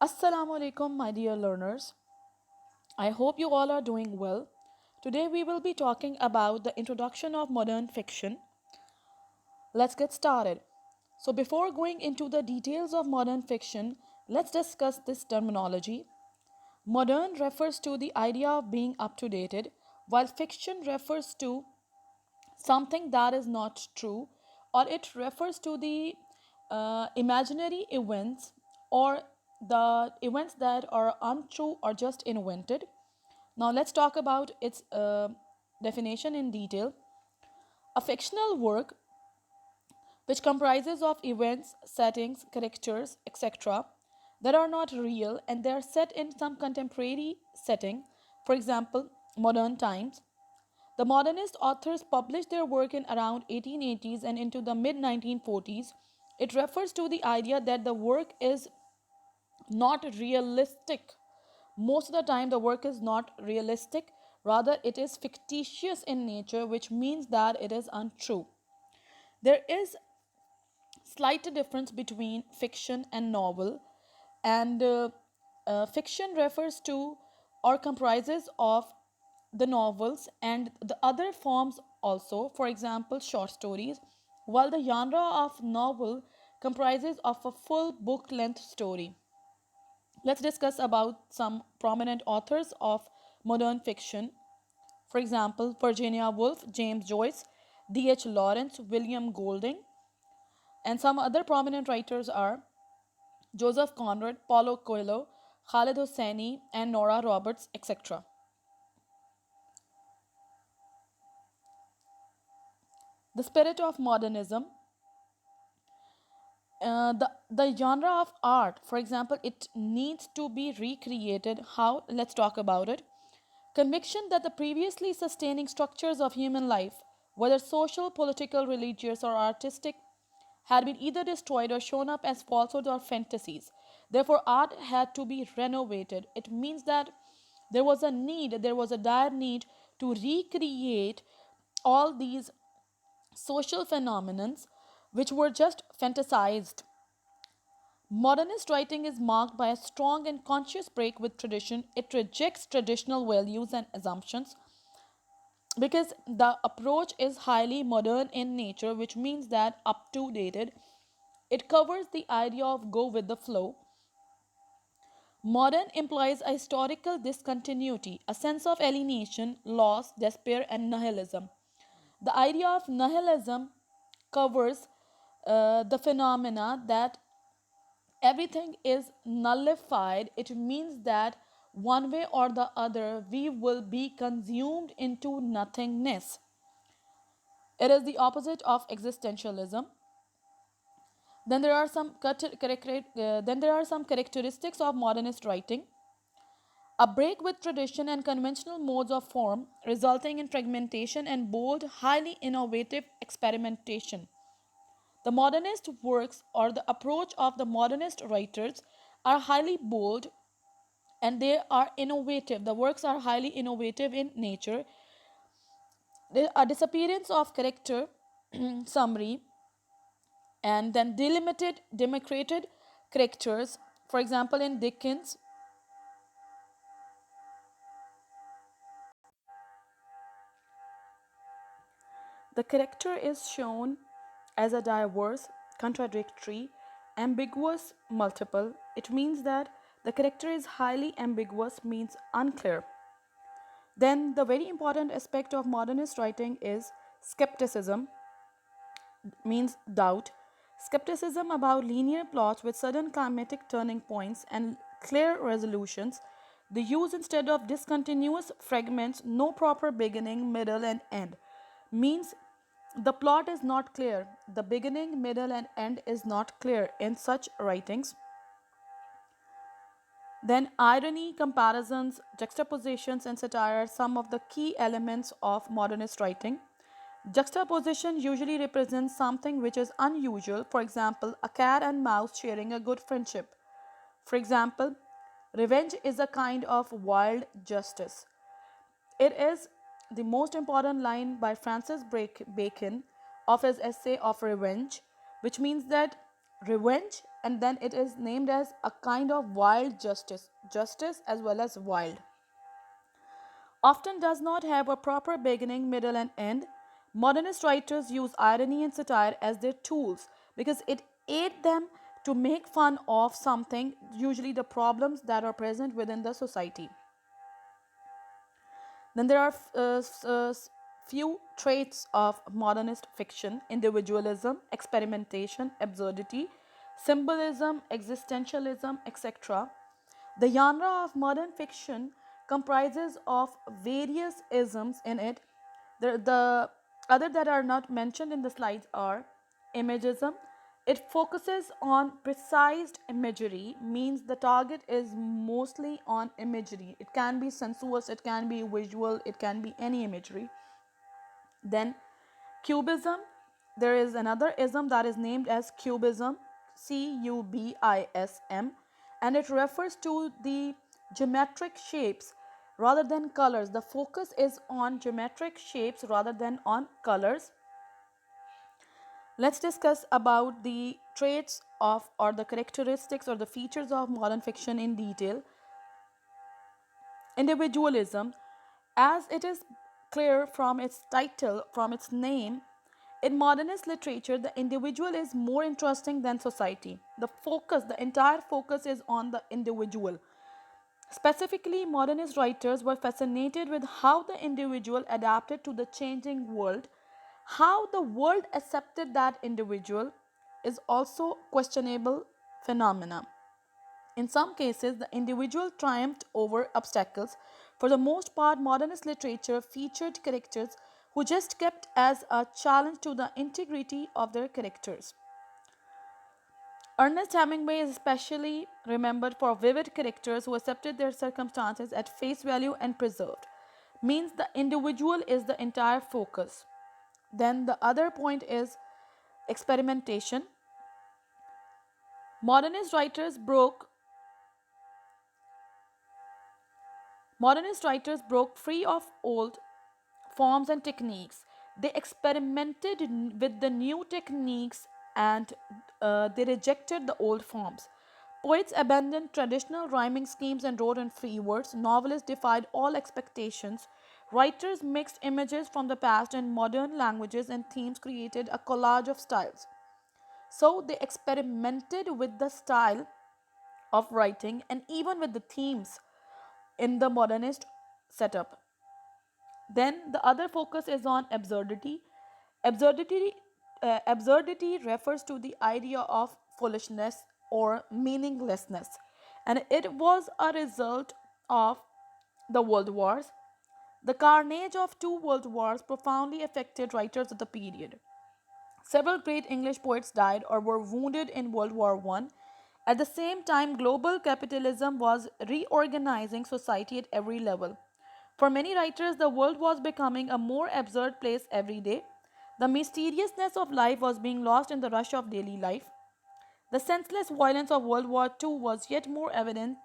Assalamu alaikum, my dear learners. I hope you all are doing well. Today we will be talking about the introduction of modern fiction. Let's get started. So, before going into the details of modern fiction, let's discuss this terminology. Modern refers to the idea of being up to date, while fiction refers to something that is not true, or it refers to the imaginary events or the events that are untrue or just invented. Now let's talk about its definition in detail. A fictional work which comprises of events, settings, characters, etc., that are not real and they are set in some contemporary setting, for example, modern times. The modernist authors published their work in around 1880s and into the mid 1940s. It refers to the idea that the work is not realistic. Most of the time, the work is not realistic, rather, it is fictitious in nature, which means that it is untrue. There is slight difference between fiction and novel, and fiction refers to or comprises of the novels and the other forms also, for example, short stories, while the genre of novel comprises of a full book length story. Let's discuss about some prominent authors of modern fiction. For example, Virginia Woolf, James Joyce, D.H. Lawrence, William Golding, and some other prominent writers are Joseph Conrad, Paulo Coelho, Khaled Hosseini, and Nora Roberts, etc. The spirit of modernism, the genre of art, for example, it needs to be recreated. How? Let's talk about it. Conviction that the previously sustaining structures of human life, whether social, political, religious, or artistic, had been either destroyed or shown up as falsehoods or fantasies. Therefore, art had to be renovated. It means that there was a dire need to recreate all these social phenomena which were just fantasized. Modernist writing is marked by a strong and conscious break with tradition. It rejects traditional values and assumptions because the approach is highly modern in nature, which means that up to dated. It covers the idea of go with the flow. Modern implies a historical discontinuity, a sense of alienation, loss, despair, and nihilism. The idea of nihilism covers the phenomena that everything is nullified. It means that one way or the other we will be consumed into nothingness. It is the opposite of existentialism. Then there are some characteristics of modernist writing. A break with tradition and conventional modes of form, resulting in fragmentation and bold, highly innovative experimentation. The modernist works or the approach of the modernist writers are highly bold and they are innovative. The works are highly innovative in nature. A disappearance of character summary and then delimited, democrated characters. For example, in Dickens, the character is shown as a diverse, contradictory, ambiguous multiple. It means that the character is highly ambiguous, means unclear. Then, the very important aspect of modernist writing is skepticism, means doubt. Skepticism about linear plots with sudden climatic turning points and clear resolutions. The use instead of discontinuous fragments, no proper beginning, middle, and end, means the plot is not clear. The beginning, middle, and end is not clear in such writings. Then, irony, comparisons, juxtapositions, and satire are some of the key elements of modernist writing. Juxtaposition usually represents something which is unusual, for example, a cat and mouse sharing a good friendship. For example, revenge is a kind of wild justice. It is the most important line by Francis Bacon of his essay of revenge, which means that revenge and then it is named as a kind of wild justice, justice as well as wild. Often does not have a proper beginning, middle, and end. Modernist writers use irony and satire as their tools because it aid them to make fun of something, usually the problems that are present within the society. Then there are few traits of modernist fiction: individualism, experimentation, absurdity, symbolism, existentialism, etc. The genre of modern fiction comprises of various isms in it. The other that are not mentioned in the slides are imagism. It focuses on precise imagery, means the target is mostly on imagery. It can be sensuous, it can be visual, it can be any imagery. Then cubism, there is another ism that is named as cubism, Cubism, and it refers to the geometric shapes rather than colors. The focus is on geometric shapes rather than on colors. Let's discuss about the traits of or the characteristics or the features of modern fiction in detail. Individualism, as it is clear from its title, from its name, in modernist literature, the individual is more interesting than society. The entire focus is on the individual. Specifically, modernist writers were fascinated with how the individual adapted to the changing world. How the world accepted that individual is also questionable phenomena. In some cases, the individual triumphed over obstacles. For the most part, modernist literature featured characters who just kept as a challenge to the integrity of their characters. Ernest Hemingway is especially remembered for vivid characters who accepted their circumstances at face value and preserved. Means the individual is the entire focus. Then the other point is experimentation. Modernist writers broke Modernist writers broke free of old forms and techniques. They experimented with the new techniques and they rejected the old forms. Poets abandoned traditional rhyming schemes and wrote in free verse. Novelists defied all expectations. Writers mixed images from the past and modern languages and themes, created a collage of styles. So they experimented with the style of writing and even with the themes in the modernist setup. Then the other focus is on absurdity. Absurdity refers to the idea of foolishness or meaninglessness, and it was a result of the world wars. The carnage of two world wars profoundly affected writers of the period. Several great English poets died or were wounded in World War I. At the same time, global capitalism was reorganizing society at every level. For many writers, the world was becoming a more absurd place every day. The mysteriousness of life was being lost in the rush of daily life. The senseless violence of World War II was yet more evident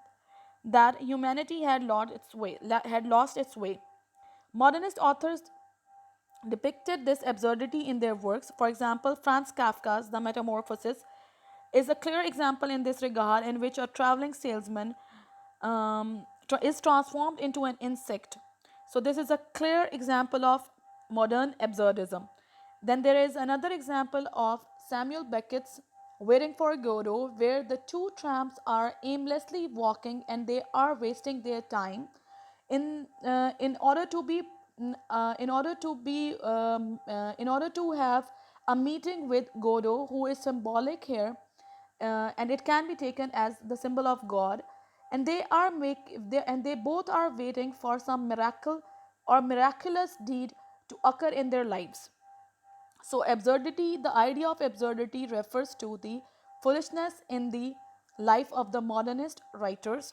that humanity had lost its way. Modernist authors depicted this absurdity in their works. For example, Franz Kafka's The Metamorphosis is a clear example in this regard, in which a traveling salesman is transformed into an insect. So, this is a clear example of modern absurdism. Then there is another example of Samuel Beckett's Waiting for Godot, where the two tramps are aimlessly walking and they are wasting their time in order to be in order to have a meeting with Godot, who is symbolic here, and it can be taken as the symbol of God, and they both are waiting for some miracle or miraculous deed to occur in their lives. So absurdity, the idea of absurdity refers to the foolishness in the life of the modernist writers.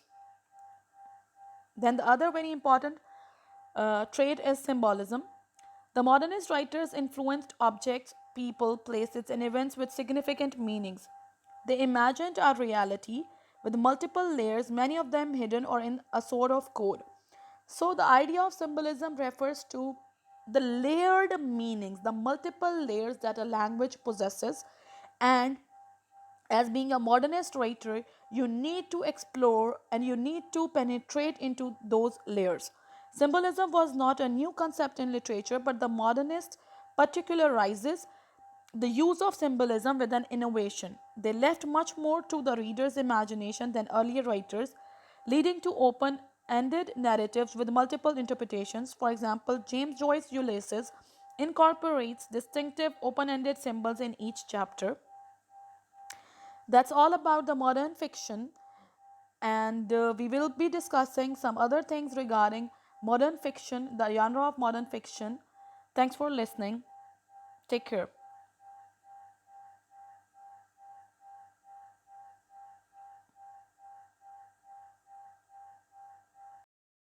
Then the other very important trait is symbolism. The modernist writers influenced objects, people, places, and events with significant meanings. They imagined a reality with multiple layers, many of them hidden or in a sort of code. So, the idea of symbolism refers to the layered meanings, the multiple layers that a language possesses, and As being a modernist writer, you need to explore and you need to penetrate into those layers. Symbolism was not a new concept in literature, but the modernist particularizes the use of symbolism with an innovation. They left much more to the reader's imagination than earlier writers, leading to open ended narratives with multiple interpretations. For example, James Joyce's Ulysses incorporates distinctive open ended symbols in each chapter. That's all about the modern fiction, and we will be discussing some other things regarding modern fiction, the genre of modern fiction. Thanks for listening. Take care.